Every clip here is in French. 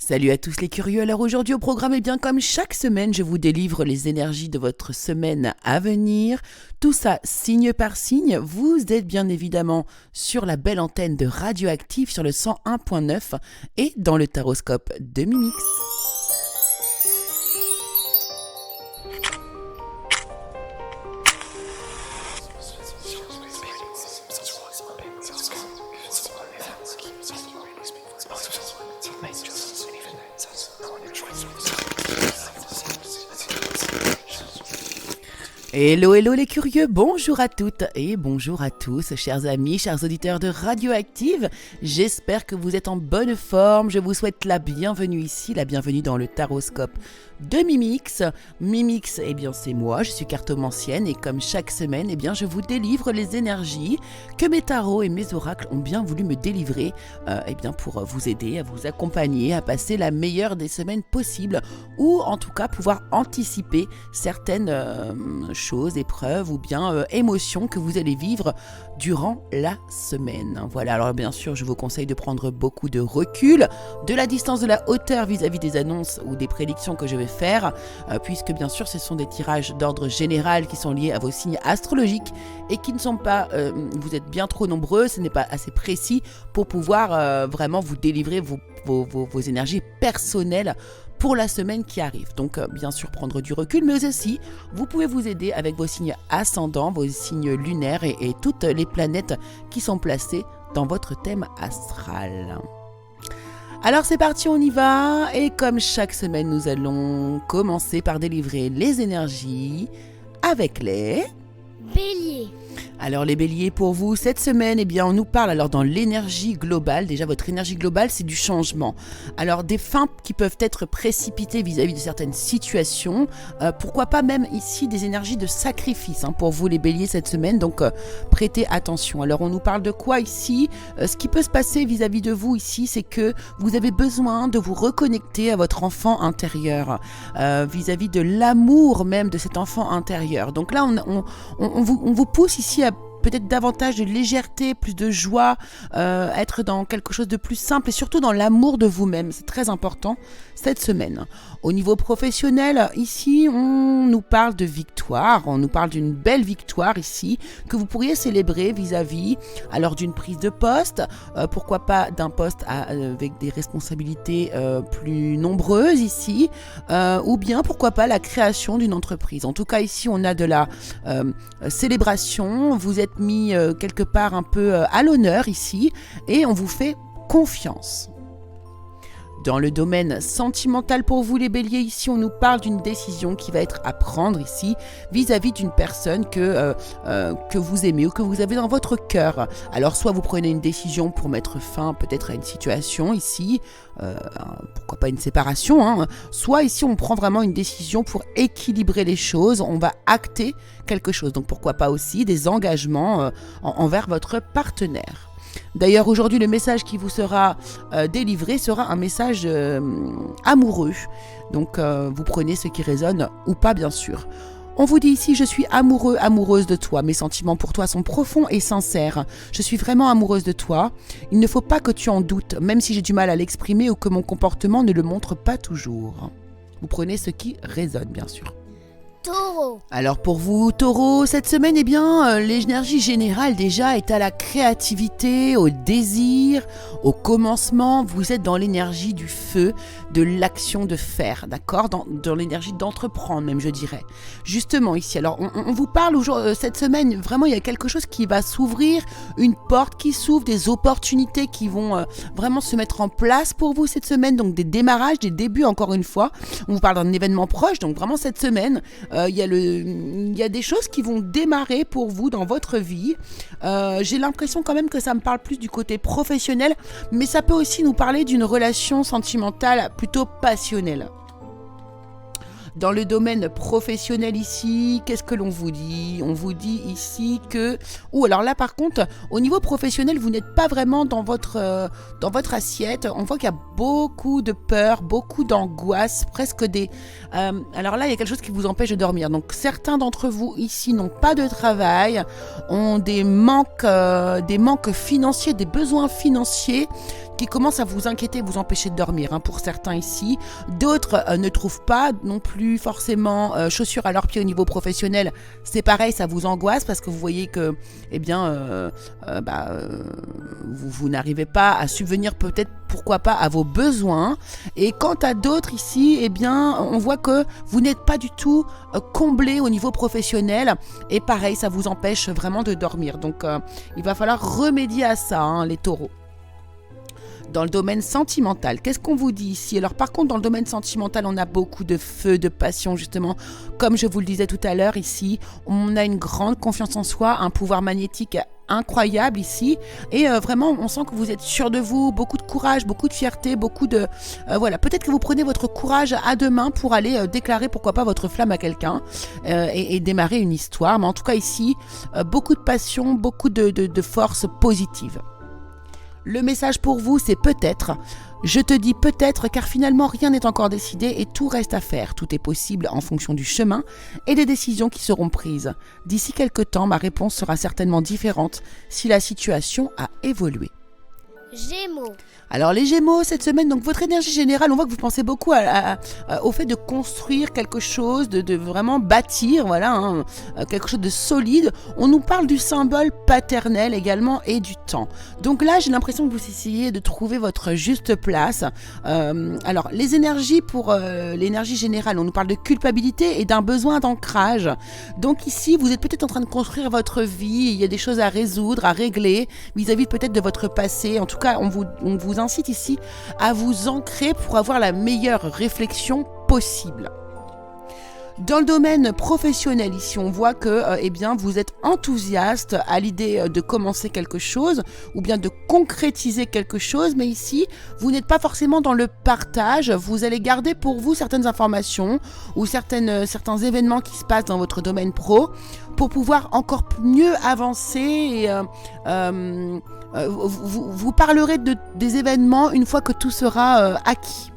Salut à tous les curieux, alors aujourd'hui au programme, et bien comme chaque semaine, je vous délivre les énergies de votre semaine à venir. Tout ça signe par signe, vous êtes bien évidemment sur la belle antenne de Radioactive sur le 101.9 et dans le taroscope de Mimix. Hello, hello les curieux, bonjour à toutes et bonjour à tous, chers amis, chers auditeurs de Radioactive. J'espère que vous êtes en bonne forme, je vous souhaite la bienvenue ici, la bienvenue dans le taroscope de Mimix. Mimix, eh bien c'est moi, je suis cartomancienne et comme chaque semaine, eh bien je vous délivre les énergies que mes tarots et mes oracles ont bien voulu me délivrer eh bien pour vous aider, à vous accompagner, à passer la meilleure des semaines possibles ou en tout cas pouvoir anticiper certaines choses, épreuves ou bien émotions que vous allez vivre durant la semaine. Voilà, alors bien sûr, je vous conseille de prendre beaucoup de recul, de la distance, de la hauteur vis-à-vis des annonces ou des prédictions que je vais faire, puisque bien sûr, ce sont des tirages d'ordre général qui sont liés à vos signes astrologiques et qui ne sont pas, vous êtes bien trop nombreux, ce n'est pas assez précis pour pouvoir vraiment vous délivrer vos énergies personnelles pour la semaine qui arrive. Donc bien sûr prendre du recul, mais aussi vous pouvez vous aider avec vos signes ascendants, vos signes lunaires et toutes les planètes qui sont placées dans votre thème astral. Alors c'est parti, on y va, et comme chaque semaine nous allons commencer par délivrer les énergies avec les Bélier. Alors les béliers, pour vous, cette semaine, eh bien, on nous parle alors dans l'énergie globale. Déjà, votre énergie globale, c'est du changement. Alors des fins qui peuvent être précipitées vis-à-vis de certaines situations. Pourquoi pas même ici des énergies de sacrifice pour vous les béliers cette semaine. Donc prêtez attention. Alors on nous parle de quoi ici ? Ce qui peut se passer vis-à-vis de vous ici, c'est que vous avez besoin de vous reconnecter à votre enfant intérieur. Vis-à-vis de l'amour même de cet enfant intérieur. Donc là, on vous pousse ici à peut-être davantage de légèreté, plus de joie, être dans quelque chose de plus simple et surtout dans l'amour de vous-même. C'est très important cette semaine. Au niveau professionnel, ici, on nous parle de victoire, on nous parle d'une belle victoire ici que vous pourriez célébrer vis-à-vis alors d'une prise de poste, pourquoi pas d'un poste avec des responsabilités plus nombreuses ici, ou bien pourquoi pas la création d'une entreprise. En tout cas, ici, on a de la célébration, vous êtes mis quelque part un peu à l'honneur ici et on vous fait confiance. Dans le domaine sentimental pour vous les béliers, ici on nous parle d'une décision qui va être à prendre ici vis-à-vis d'une personne que vous aimez ou que vous avez dans votre cœur. Alors soit vous prenez une décision pour mettre fin peut-être à une situation ici, pourquoi pas une séparation, soit ici on prend vraiment une décision pour équilibrer les choses, on va acter quelque chose. Donc pourquoi pas aussi des engagements envers votre partenaire. D'ailleurs, aujourd'hui, le message qui vous sera délivré sera un message amoureux. Donc, vous prenez ce qui résonne ou pas, bien sûr. On vous dit ici, je suis amoureux, amoureuse de toi. Mes sentiments pour toi sont profonds et sincères. Je suis vraiment amoureuse de toi. Il ne faut pas que tu en doutes, même si j'ai du mal à l'exprimer ou que mon comportement ne le montre pas toujours. Vous prenez ce qui résonne, bien sûr. Taureau. Alors pour vous, Taureau, cette semaine, eh bien, l'énergie générale déjà est à la créativité, au désir, au commencement. Vous êtes dans l'énergie du feu, de l'action de faire, d'accord ? Dans l'énergie d'entreprendre même, je dirais. Justement ici, alors on vous parle aujourd'hui, cette semaine, vraiment il y a quelque chose qui va s'ouvrir, une porte qui s'ouvre, des opportunités qui vont vraiment se mettre en place pour vous cette semaine, donc des démarrages, des débuts encore une fois. On vous parle d'un événement proche, donc vraiment cette semaine, il y a des choses qui vont démarrer pour vous dans votre vie. J'ai l'impression quand même que ça me parle plus du côté professionnel, mais ça peut aussi nous parler d'une relation sentimentale plutôt passionnelle. Dans le domaine professionnel ici, qu'est-ce que l'on vous dit ? On vous dit ici que... alors là par contre, au niveau professionnel, vous n'êtes pas vraiment dans votre assiette. On voit qu'il y a beaucoup de peur, beaucoup d'angoisse, presque des... alors là, il y a quelque chose qui vous empêche de dormir. Donc certains d'entre vous ici n'ont pas de travail, ont des manques financiers, des besoins financiers qui commence à vous inquiéter, vous empêcher de dormir, hein, pour certains ici. D'autres ne trouvent pas non plus forcément chaussures à leurs pieds au niveau professionnel. C'est pareil, ça vous angoisse parce que vous voyez que vous n'arrivez pas à subvenir peut-être, pourquoi pas, à vos besoins. Et quant à d'autres ici, on voit que vous n'êtes pas du tout comblé au niveau professionnel. Et pareil, ça vous empêche vraiment de dormir. Donc, il va falloir remédier à ça, hein, les taureaux. Dans le domaine sentimental, qu'est-ce qu'on vous dit ici? Alors par contre, dans le domaine sentimental, on a beaucoup de feu, de passion, justement. Comme je vous le disais tout à l'heure, ici, on a une grande confiance en soi, un pouvoir magnétique incroyable ici. Et vraiment, on sent que vous êtes sûr de vous, beaucoup de courage, beaucoup de fierté, beaucoup de... peut-être que vous prenez votre courage à deux mains pour aller déclarer, pourquoi pas, votre flamme à quelqu'un et démarrer une histoire. Mais en tout cas, ici, beaucoup de passion, beaucoup de force positive. Le message pour vous, c'est peut-être. Je te dis peut-être car finalement rien n'est encore décidé et tout reste à faire. Tout est possible en fonction du chemin et des décisions qui seront prises. D'ici quelques temps, ma réponse sera certainement différente si la situation a évolué. Gémeaux. Alors les Gémeaux, cette semaine, donc votre énergie générale, on voit que vous pensez beaucoup au fait de construire quelque chose, de vraiment bâtir, quelque chose de solide. On nous parle du symbole paternel également et du temps. Donc là, j'ai l'impression que vous essayez de trouver votre juste place. Alors les énergies pour l'énergie générale, on nous parle de culpabilité et d'un besoin d'ancrage. Donc ici, vous êtes peut-être en train de construire votre vie, il y a des choses à résoudre, à régler vis-à-vis peut-être de votre passé. En tout cas, on vous incite ici à vous ancrer pour avoir la meilleure réflexion possible. Dans le domaine professionnel, ici, on voit que vous êtes enthousiaste à l'idée de commencer quelque chose ou bien de concrétiser quelque chose, mais ici, vous n'êtes pas forcément dans le partage. Vous allez garder pour vous certaines informations ou certains événements qui se passent dans votre domaine pro pour pouvoir encore mieux avancer et vous parlerez des événements une fois que tout sera acquis.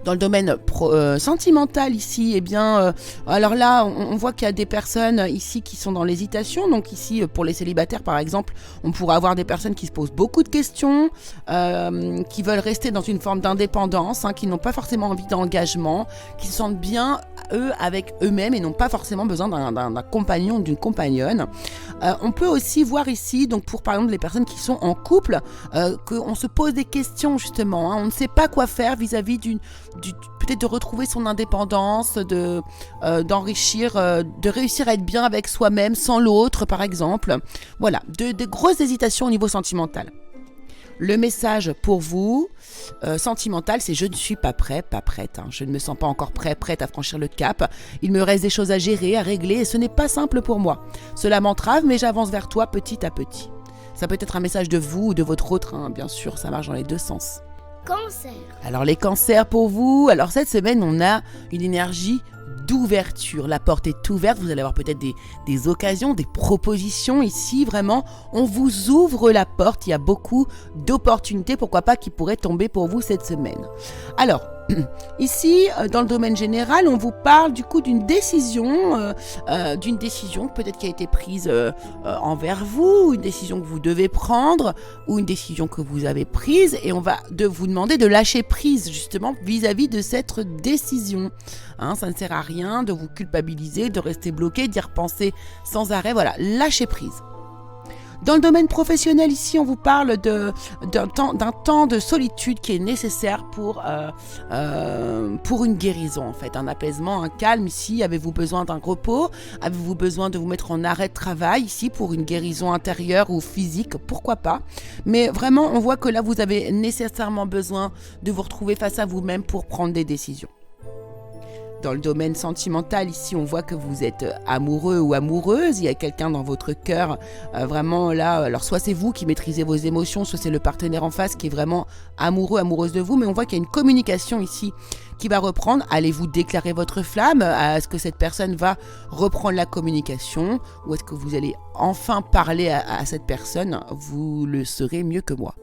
Dans le domaine sentimental ici, alors là, on voit qu'il y a des personnes ici qui sont dans l'hésitation. Donc ici, pour les célibataires, par exemple, on pourrait avoir des personnes qui se posent beaucoup de questions, qui veulent rester dans une forme d'indépendance, qui n'ont pas forcément envie d'engagement, qui se sentent bien, eux, avec eux-mêmes et n'ont pas forcément besoin d'un compagnon ou d'une compagnonne. On peut aussi voir ici, donc pour par exemple les personnes qui sont en couple, qu'on se pose des questions justement. On ne sait pas quoi faire vis-à-vis peut-être de retrouver son indépendance, d'enrichir, de réussir à être bien avec soi-même sans l'autre, par exemple. Voilà, de grosses hésitations au niveau sentimental. Le message pour vous, sentimental, c'est je ne suis pas prêt, pas prête. Je ne me sens pas encore prête à franchir le cap. Il me reste des choses à gérer, à régler et ce n'est pas simple pour moi. Cela m'entrave, mais j'avance vers toi petit à petit. Ça peut être un message de vous ou de votre autre, bien sûr, ça marche dans les deux sens. Cancer. Alors les cancers pour vous, alors cette semaine on a une énergie d'ouverture, la porte est ouverte, vous allez avoir peut-être des occasions, des propositions ici, vraiment on vous ouvre la porte, il y a beaucoup d'opportunités, pourquoi pas qui pourraient tomber pour vous cette semaine. Alors ici, dans le domaine général, on vous parle du coup d'une décision peut-être qui a été prise envers vous, une décision que vous devez prendre ou une décision que vous avez prise et on va vous demander de lâcher prise justement vis-à-vis de cette décision. Ça ne sert à rien de vous culpabiliser, de rester bloqué, d'y repenser sans arrêt. Voilà, lâchez prise. Dans le domaine professionnel, ici, on vous parle d'un temps de solitude qui est nécessaire pour une guérison, en fait. Un apaisement, un calme, ici. Avez-vous besoin d'un repos? Avez-vous besoin de vous mettre en arrêt de travail, ici, pour une guérison intérieure ou physique? Pourquoi pas? Mais vraiment, on voit que là, vous avez nécessairement besoin de vous retrouver face à vous-même pour prendre des décisions. Dans le domaine sentimental, ici, on voit que vous êtes amoureux ou amoureuse. Il y a quelqu'un dans votre cœur, vraiment là. Alors, soit c'est vous qui maîtrisez vos émotions, soit c'est le partenaire en face qui est vraiment amoureux, amoureuse de vous. Mais on voit qu'il y a une communication ici qui va reprendre. Allez-vous déclarer votre flamme? Est-ce que cette personne va reprendre la communication? Ou est-ce que vous allez enfin parler à cette personne? Vous le saurez mieux que moi.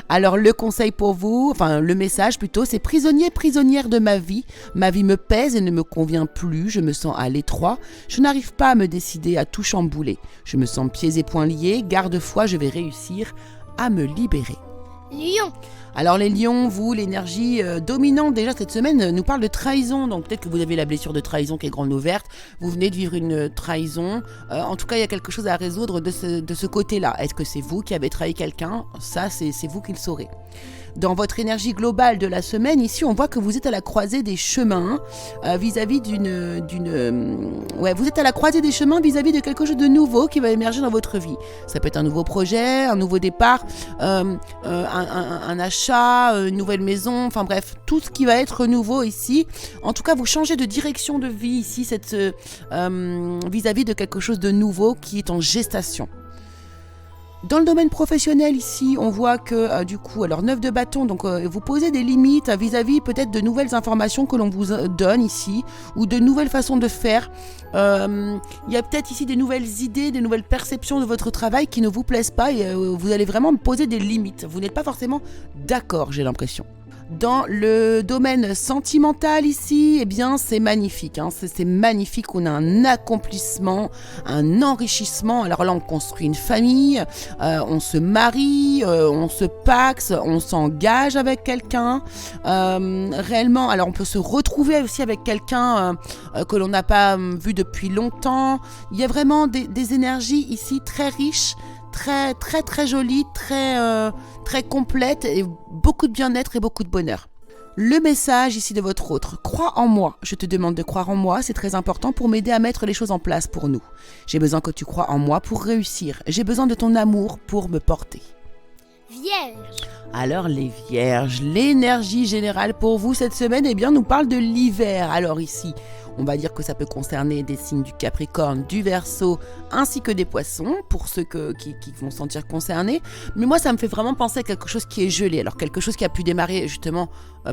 Alors, le conseil pour vous, le message plutôt, c'est prisonnière de ma vie. Ma vie me pèse et ne me convient plus. Je me sens à l'étroit. Je n'arrive pas à me décider à tout chambouler. Je me sens pieds et poings liés. Garde foi, je vais réussir à me libérer. Lion. Alors les lions, vous, l'énergie dominante déjà cette semaine nous parle de trahison. Donc peut-être que vous avez la blessure de trahison qui est grande ouverte. Vous venez de vivre une trahison. En tout cas, il y a quelque chose à résoudre de ce côté-là. Est-ce que c'est vous qui avez trahi quelqu'un ? Ça, c'est vous qui le saurez. Dans votre énergie globale de la semaine, ici, on voit que vous êtes à la croisée des chemins vis-à-vis vous êtes à la croisée des chemins vis-à-vis de quelque chose de nouveau qui va émerger dans votre vie. Ça peut être un nouveau projet, un nouveau départ, un achat, une nouvelle maison, enfin bref, tout ce qui va être nouveau ici. En tout cas, vous changez de direction de vie ici, vis-à-vis de quelque chose de nouveau qui est en gestation. Dans le domaine professionnel ici, on voit que du coup, alors 9 de bâton, donc vous posez des limites vis-à-vis peut-être de nouvelles informations que l'on vous donne ici, ou de nouvelles façons de faire. Il y a peut-être ici des nouvelles idées, des nouvelles perceptions de votre travail qui ne vous plaisent pas et vous allez vraiment poser des limites. Vous n'êtes pas forcément d'accord, j'ai l'impression. Dans le domaine sentimental ici, eh bien c'est magnifique, c'est magnifique, on a un accomplissement, un enrichissement. Alors là on construit une famille, on se marie, on se paxe, on s'engage avec quelqu'un, réellement. Alors on peut se retrouver aussi avec quelqu'un que l'on n'a pas vu depuis longtemps. Il y a vraiment des énergies ici très riches, très très très jolie, très complète et beaucoup de bien-être et beaucoup de bonheur. Le message ici de votre autre, crois en moi. Je te demande de croire en moi, c'est très important pour m'aider à mettre les choses en place pour nous. J'ai besoin que tu crois en moi pour réussir. J'ai besoin de ton amour pour me porter. Vierge. Alors les vierges, l'énergie générale pour vous cette semaine, eh bien nous parle de l'hiver. Alors ici, on va dire que ça peut concerner des signes du Capricorne, du Verseau, ainsi que des Poissons, pour ceux qui vont se sentir concernés. Mais moi, ça me fait vraiment penser à quelque chose qui est gelé. Alors, quelque chose qui a pu démarrer justement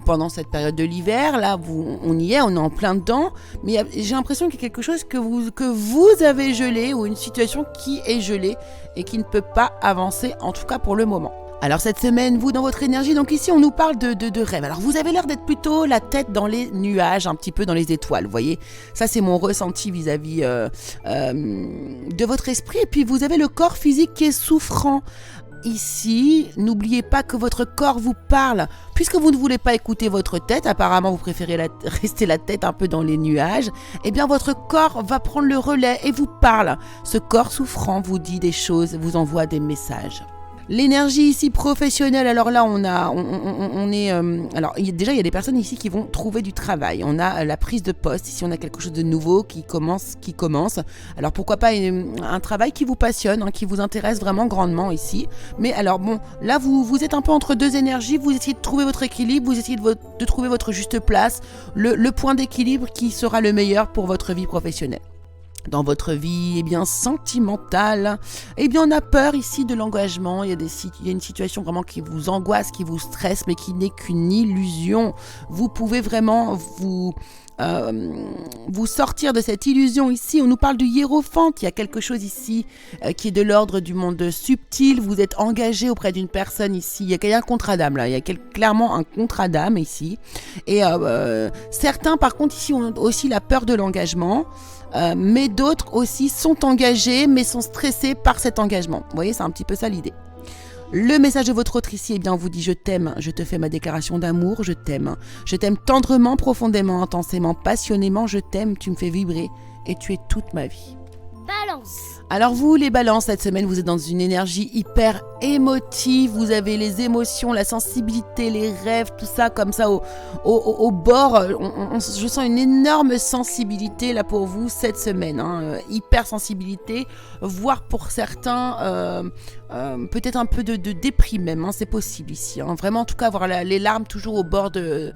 pendant cette période de l'hiver. Là, on y est, on est en plein dedans. Mais j'ai l'impression qu'il y a quelque chose que vous avez gelé, ou une situation qui est gelée et qui ne peut pas avancer, en tout cas pour le moment. Alors cette semaine, vous dans votre énergie, donc ici on nous parle de rêve. Alors vous avez l'air d'être plutôt la tête dans les nuages, un petit peu dans les étoiles, vous voyez. Ça c'est mon ressenti vis-à-vis de votre esprit. Et puis vous avez le corps physique qui est souffrant. Ici, n'oubliez pas que votre corps vous parle. Puisque vous ne voulez pas écouter votre tête, apparemment vous préférez rester la tête un peu dans les nuages, eh bien votre corps va prendre le relais et vous parle. Ce corps souffrant vous dit des choses, vous envoie des messages. L'énergie ici professionnelle, alors là on est alors déjà il y a des personnes ici qui vont trouver du travail. On a la prise de poste, ici on a quelque chose de nouveau qui commence. Alors pourquoi pas un travail qui vous passionne, qui vous intéresse vraiment grandement ici. Mais alors bon, là vous êtes un peu entre deux énergies, vous essayez de trouver votre équilibre, vous essayez de trouver votre juste place, le point d'équilibre qui sera le meilleur pour votre vie professionnelle. Dans votre vie sentimentale, on a peur ici de l'engagement. Il y a une situation vraiment qui vous angoisse, qui vous stresse, mais qui n'est qu'une illusion. Vous pouvez vraiment vous sortir de cette illusion ici. On nous parle du hiérophante. Il y a quelque chose ici qui est de l'ordre du monde subtil. Vous êtes engagé auprès d'une personne ici. Il y a un contrat d'âme là. Il y a clairement un contrat d'âme ici. Et certains par contre ici ont aussi la peur de l'engagement. Mais d'autres aussi sont engagés mais sont stressés par cet engagement. Vous voyez, c'est un petit peu ça l'idée. Le message de votre autre ici, on vous dit je t'aime, je te fais ma déclaration d'amour, je t'aime tendrement, profondément, intensément, passionnément, je t'aime, tu me fais vibrer et tu es toute ma vie. Balance. Alors vous les balances, cette semaine vous êtes dans une énergie hyper émotive, vous avez les émotions, la sensibilité, les rêves, tout ça comme ça au bord. Je sens une énorme sensibilité là pour vous cette semaine, hyper sensibilité, voire pour certains peut-être un peu de déprime même, c'est possible ici. Vraiment en tout cas avoir les larmes toujours au bord de...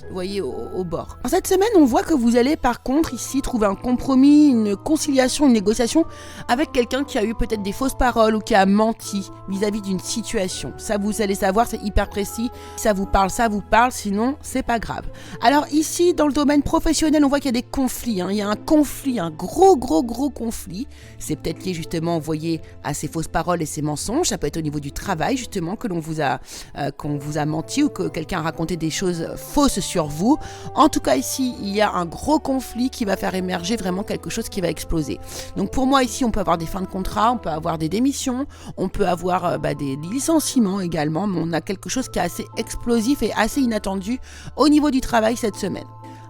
Vous voyez, au bord. En cette semaine, on voit que vous allez par contre ici trouver un compromis, une conciliation, une négociation avec quelqu'un qui a eu peut-être des fausses paroles ou qui a menti vis-à-vis d'une situation. Ça, vous allez savoir, c'est hyper précis. Ça vous parle, sinon, c'est pas grave. Alors ici, dans le domaine professionnel, on voit qu'il y a des conflits. Il y a un conflit, un gros conflit. C'est peut-être lié justement, vous voyez, à ces fausses paroles et ces mensonges. Ça peut être au niveau du travail, justement, qu'on vous a menti ou que quelqu'un a raconté des choses fausses sur sur vous. En tout cas ici, il y a un gros conflit qui va faire émerger vraiment quelque chose qui va exploser. Donc pour moi ici, on peut avoir des fins de contrat, on peut avoir des démissions, on peut avoir des licenciements également, mais on a quelque chose qui est assez explosif et assez inattendu au niveau du travail cette semaine.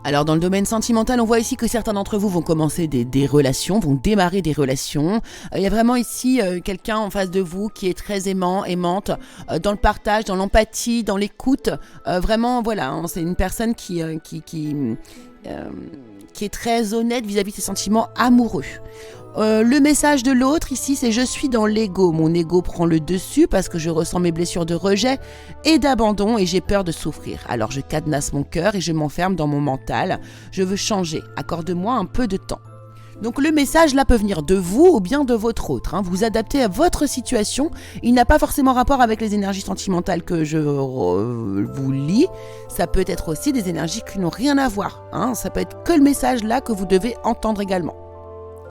Alors dans le domaine sentimental, on voit ici que certains d'entre vous vont commencer des relations, vont démarrer des relations. Il y a vraiment ici quelqu'un en face de vous qui est très aimante, dans le partage, dans l'empathie, dans l'écoute. Vraiment, voilà, hein, c'est une personne qui est très honnête vis-à-vis de ses sentiments amoureux. Le message de l'autre ici, c'est je suis dans l'ego. Mon ego prend le dessus parce que je ressens mes blessures de rejet et d'abandon et j'ai peur de souffrir. Alors je cadenasse mon cœur et je m'enferme dans mon mental. Je veux changer. Accorde-moi un peu de temps. Donc le message là peut venir de vous ou bien de votre autre. Vous adaptez à votre situation. Il n'a pas forcément rapport avec les énergies sentimentales que je vous lis. Ça peut être aussi des énergies qui n'ont rien à voir. Ça peut être que le message là que vous devez entendre également.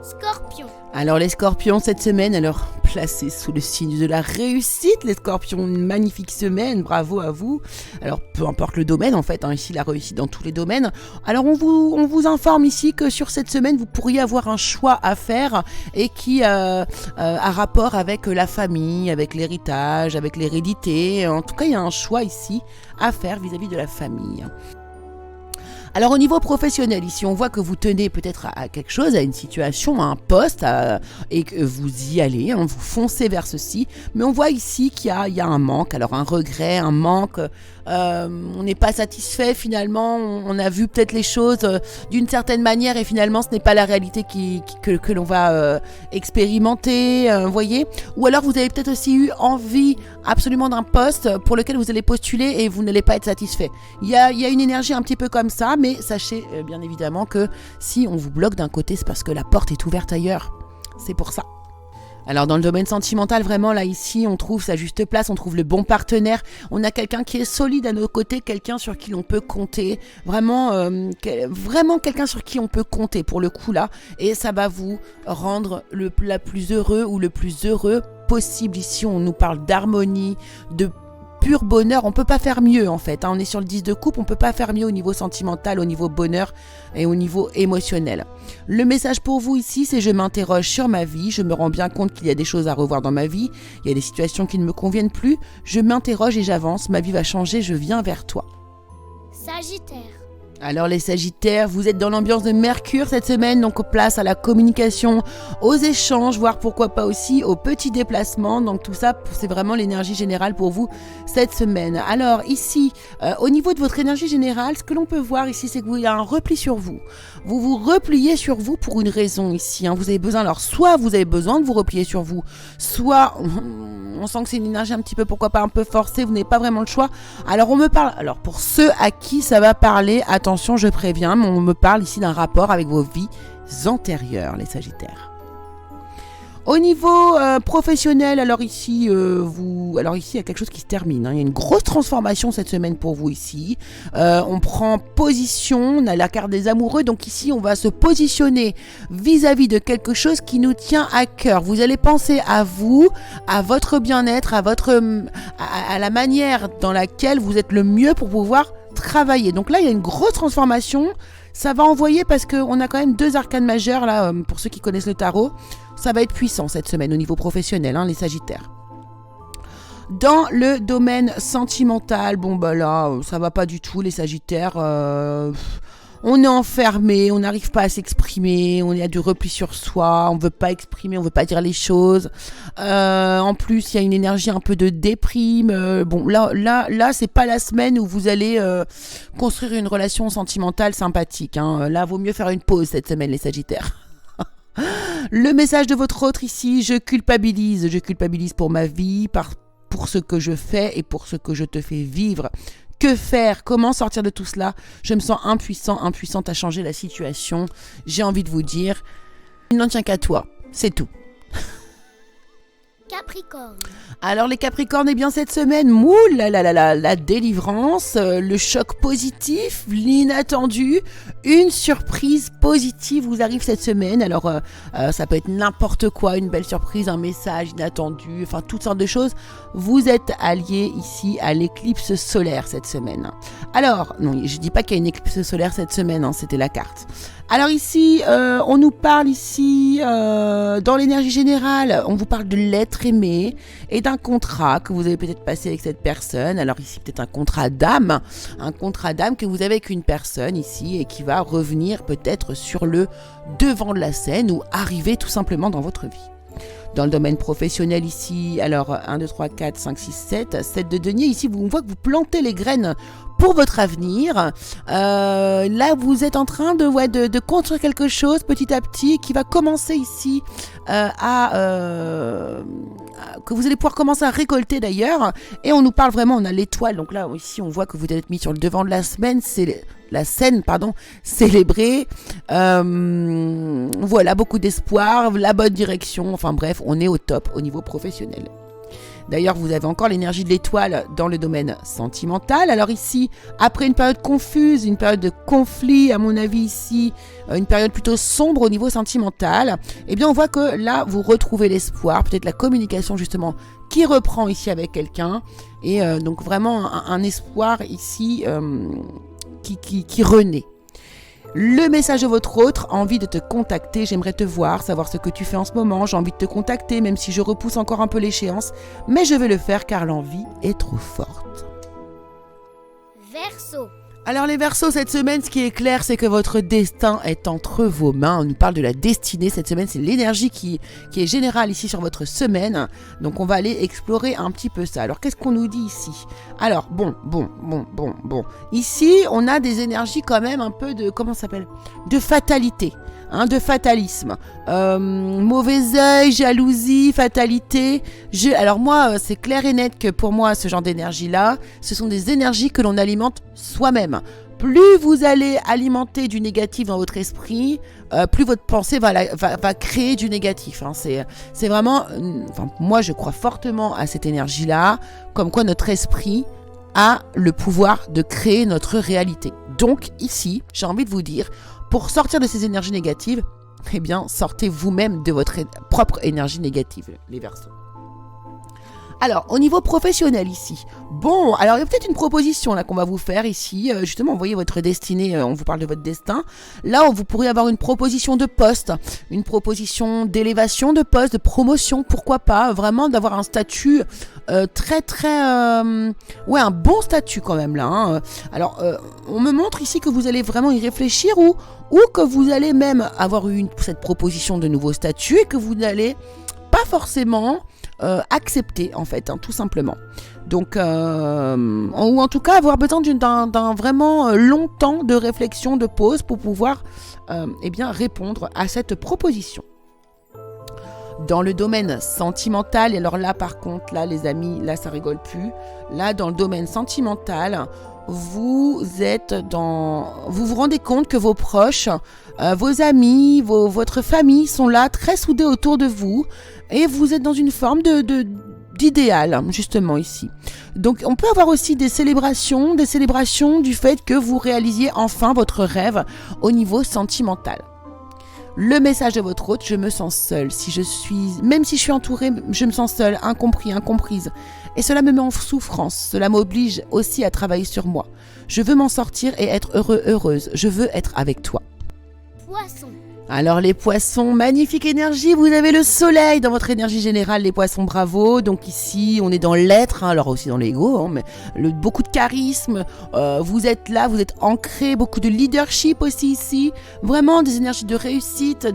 Scorpion. Alors les scorpions cette semaine, alors placés sous le signe de la réussite, les scorpions, une magnifique semaine, bravo à vous. Alors peu importe le domaine en fait, ici la réussite dans tous les domaines. Alors on vous informe ici que sur cette semaine, vous pourriez avoir un choix à faire et qui a rapport avec la famille, avec l'héritage, avec l'hérédité. En tout cas, il y a un choix ici à faire vis-à-vis de la famille. Alors au niveau professionnel, ici on voit que vous tenez peut-être à quelque chose, à une situation, à un poste, et que vous y allez, vous foncez vers ceci, mais on voit ici qu'il y a un manque, alors un regret, un manque, on n'est pas satisfait finalement, on a vu peut-être les choses d'une certaine manière et finalement ce n'est pas la réalité que l'on va expérimenter, voyez. Ou alors vous avez peut-être aussi eu envie absolument d'un poste pour lequel vous allez postuler et vous n'allez pas être satisfait. Il y a une énergie un petit peu comme ça, mais sachez bien évidemment que si on vous bloque d'un côté, c'est parce que la porte est ouverte ailleurs. C'est pour ça. Alors dans le domaine sentimental, vraiment là ici, on trouve sa juste place, on trouve le bon partenaire, on a quelqu'un qui est solide à nos côtés, quelqu'un sur qui l'on peut compter, vraiment quelqu'un sur qui on peut compter pour le coup là, et ça va vous rendre la plus heureux ou le plus heureux possible. Ici on nous parle d'harmonie, de pur bonheur, on peut pas faire mieux en fait, on est sur le 10 de coupe, on peut pas faire mieux au niveau sentimental, au niveau bonheur et au niveau émotionnel. Le message pour vous ici, c'est je m'interroge sur ma vie, je me rends bien compte qu'il y a des choses à revoir dans ma vie, il y a des situations qui ne me conviennent plus, je m'interroge et j'avance, ma vie va changer, je viens vers toi. Sagittaire. Alors les Sagittaires, vous êtes dans l'ambiance de Mercure cette semaine, donc place à la communication, aux échanges, voire pourquoi pas aussi aux petits déplacements. Donc tout ça, c'est vraiment l'énergie générale pour vous cette semaine. Alors ici, au niveau de votre énergie générale, ce que l'on peut voir ici, c'est qu'il y a un repli sur vous. Vous vous repliez sur vous pour une raison ici. Vous avez besoin, alors soit vous avez besoin de vous replier sur vous, soit on sent que c'est une énergie un petit peu, pourquoi pas un peu forcée, vous n'avez pas vraiment le choix. Alors on me parle, alors pour ceux à qui ça va parler, attention je préviens, mais on me parle ici d'un rapport avec vos vies antérieures les Sagittaires. Au niveau professionnel, alors ici, il y a quelque chose qui se termine. Il y a une grosse transformation cette semaine pour vous ici. On prend position, on a la carte des amoureux, donc ici on va se positionner vis-à-vis de quelque chose qui nous tient à cœur. Vous allez penser à vous, à votre bien-être, à la manière dans laquelle vous êtes le mieux pour pouvoir travailler. Donc là, il y a une grosse transformation. Ça va envoyer parce qu'on a quand même 2 arcanes majeures là, pour ceux qui connaissent le tarot. Ça va être puissant cette semaine au niveau professionnel, les Sagittaires. Dans le domaine sentimental, là, ça va pas du tout les Sagittaires. On est enfermé, on n'arrive pas à s'exprimer, on a du repli sur soi, on veut pas exprimer, on veut pas dire les choses. En plus, il y a une énergie un peu de déprime. Là, c'est pas la semaine où vous allez construire une relation sentimentale sympathique. Là, vaut mieux faire une pause cette semaine, les Sagittaires. Le message de votre autre ici, je culpabilise pour ma vie, pour ce que je fais et pour ce que je te fais vivre. Que faire? Comment sortir de tout cela? Je me sens impuissante à changer la situation. J'ai envie de vous dire, il n'en tient qu'à toi, c'est tout. Capricorne. Alors les Capricornes, eh bien cette semaine, la délivrance, le choc positif, l'inattendu, une surprise positive vous arrive cette semaine. Alors ça peut être n'importe quoi, une belle surprise, un message inattendu, enfin toutes sortes de choses. Vous êtes alliés ici à l'éclipse solaire cette semaine. Alors, non, je dis pas qu'il y a une éclipse solaire cette semaine, c'était la carte. Alors ici, on nous parle ici, dans l'énergie générale, on vous parle de l'être aimé et d'un contrat que vous avez peut-être passé avec cette personne. Alors ici, peut-être un contrat d'âme que vous avez avec une personne ici et qui va revenir peut-être sur le devant de la scène ou arriver tout simplement dans votre vie. Dans le domaine professionnel ici, alors 1, 2, 3, 4, 5, 6, 7 de denier. Ici, on voit que vous plantez les graines pour votre avenir. Là, vous êtes en train de construire quelque chose petit à petit qui va commencer ici que vous allez pouvoir commencer à récolter d'ailleurs. Et on nous parle vraiment, on a l'étoile. Donc là, ici, on voit que vous êtes mis sur le devant de la scène, célébrée. Voilà, beaucoup d'espoir, la bonne direction. Enfin bref, on est au top au niveau professionnel. D'ailleurs, vous avez encore l'énergie de l'étoile dans le domaine sentimental. Alors ici, après une période confuse, une période de conflit, à mon avis ici, une période plutôt sombre au niveau sentimental, eh bien on voit que là, vous retrouvez l'espoir, peut-être la communication justement qui reprend ici avec quelqu'un. Et donc vraiment un espoir ici qui renaît. Le message de votre autre, envie de te contacter, j'aimerais te voir, savoir ce que tu fais en ce moment, j'ai envie de te contacter, même si je repousse encore un peu l'échéance, mais je vais le faire car l'envie est trop forte. Verseau. Alors les Verseaux, cette semaine, ce qui est clair, c'est que votre destin est entre vos mains. On nous parle de la destinée. Cette semaine, c'est l'énergie qui est générale ici sur votre semaine. Donc on va aller explorer un petit peu ça. Alors qu'est-ce qu'on nous dit ici ? Alors bon. Ici, on a des énergies quand même un peu de, comment ça s'appelle ? De fatalité. De fatalisme, mauvais œil, jalousie, fatalité. Alors moi, c'est clair et net que pour moi, ce genre d'énergie-là, ce sont des énergies que l'on alimente soi-même. Plus vous allez alimenter du négatif dans votre esprit, plus votre pensée va créer du négatif. C'est vraiment, moi je crois fortement à cette énergie-là, comme quoi notre esprit a le pouvoir de créer notre réalité. Donc ici, j'ai envie de vous dire, pour sortir de ces énergies négatives, eh bien, sortez vous-même de votre propre énergie négative, les Verseaux. Alors, au niveau professionnel ici, bon, alors il y a peut-être une proposition là qu'on va vous faire ici, justement, vous voyez votre destinée, on vous parle de votre destin. Là, vous pourrez avoir une proposition de poste, une proposition d'élévation de poste, de promotion, pourquoi pas, vraiment d'avoir un statut un bon statut quand même là. Alors, on me montre ici que vous allez vraiment y réfléchir ou que vous allez même avoir eu cette proposition de nouveau statut et que vous n'allez pas forcément accepter en fait, tout simplement. Donc, ou en tout cas avoir besoin d'un vraiment long temps de réflexion, de pause pour pouvoir répondre à cette proposition. Dans le domaine sentimental, et alors là par contre, là les amis, là ça rigole plus. Là dans le domaine sentimental, vous vous rendez compte que vos proches, vos amis, votre famille sont là très soudés autour de vous et vous êtes dans une forme d'idéal justement ici. Donc on peut avoir aussi des célébrations du fait que vous réalisiez enfin votre rêve au niveau sentimental. Le message de votre hôte, je me sens seule. Même si je suis entourée, je me sens seule, incompris, incomprise. Et cela me met en souffrance. Cela m'oblige aussi à travailler sur moi. Je veux m'en sortir et être heureuse. Je veux être avec toi. Poisson. Alors les poissons, magnifique énergie, vous avez le soleil dans votre énergie générale, les poissons, bravo. Donc ici, on est dans l'être, alors aussi dans l'ego, mais beaucoup de charisme, vous êtes là, vous êtes ancré, beaucoup de leadership aussi ici, vraiment des énergies de réussite,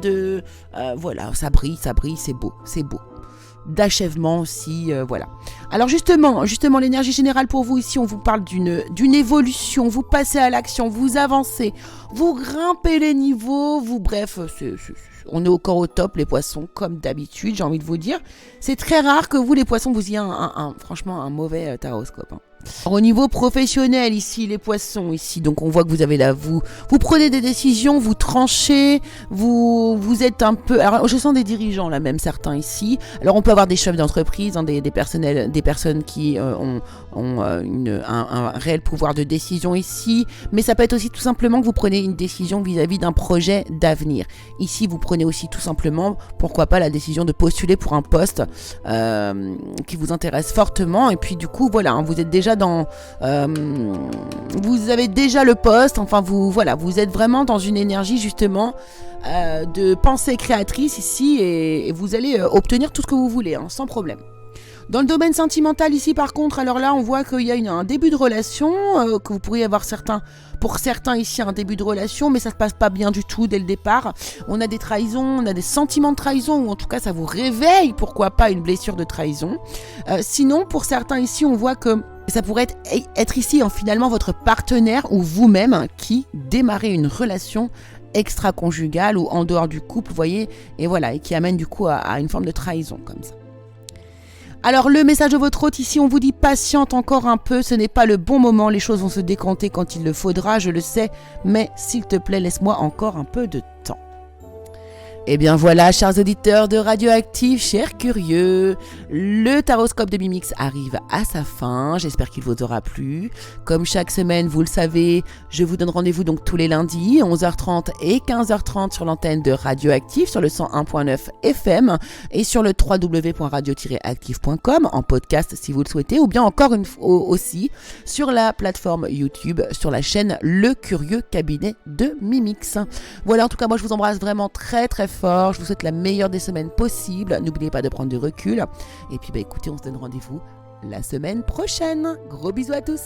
voilà, ça brille, c'est beau. D'achèvement aussi, voilà. Alors justement, l'énergie générale pour vous ici, on vous parle d'une évolution, vous passez à l'action, vous avancez, vous grimpez les niveaux, on est encore au top les poissons comme d'habitude, j'ai envie de vous dire. C'est très rare que vous les poissons vous ayez franchement un mauvais taroscope. Alors, au niveau professionnel, ici, les poissons, ici, donc on voit que vous avez là, vous prenez des décisions, vous tranchez, vous êtes un peu... Alors, je sens des dirigeants, là, même certains ici. Alors, on peut avoir des chefs d'entreprise, hein, des personnes qui ont un réel pouvoir de décision ici, mais ça peut être aussi tout simplement que vous prenez une décision vis-à-vis d'un projet d'avenir. Ici, vous prenez aussi tout simplement, pourquoi pas, la décision de postuler pour un poste qui vous intéresse fortement, et puis du coup, voilà, hein, vous êtes déjà vous avez déjà le poste, enfin vous êtes vraiment dans une énergie justement de pensée créatrice ici, et vous allez obtenir tout ce que vous voulez, hein, sans problème. Dans le domaine sentimental ici par contre, alors là on voit qu'il y a un début de relation, que vous pourriez avoir pour certains ici un début de relation, mais ça se passe pas bien du tout dès le départ. On a des trahisons, on a des sentiments de trahison, ou en tout cas ça vous réveille, pourquoi pas, une blessure de trahison. Sinon pour certains ici on voit que ça pourrait être ici finalement votre partenaire ou vous-même qui démarrez une relation extra-conjugale ou en dehors du couple, vous voyez, et voilà, et qui amène du coup à une forme de trahison comme ça. Alors le message de votre hôte ici, on vous dit patiente encore un peu, ce n'est pas le bon moment, les choses vont se décanter quand il le faudra, je le sais, mais s'il te plaît, laisse-moi encore un peu de temps. Et bien voilà, chers auditeurs de Radioactive, chers curieux, le taroscope de Mimix arrive à sa fin, j'espère qu'il vous aura plu. Comme chaque semaine, vous le savez, je vous donne rendez-vous donc tous les lundis, 11h30 et 15h30 sur l'antenne de Radioactive, sur le 101.9 FM et sur le www.radio-active.com en podcast si vous le souhaitez, ou bien encore une fois aussi sur la plateforme YouTube, sur la chaîne Le Curieux Cabinet de Mimix. Voilà, en tout cas, moi je vous embrasse vraiment très très fort. Je vous souhaite la meilleure des semaines possibles. N'oubliez pas de prendre du recul. Et puis écoutez, on se donne rendez-vous la semaine prochaine. Gros bisous à tous.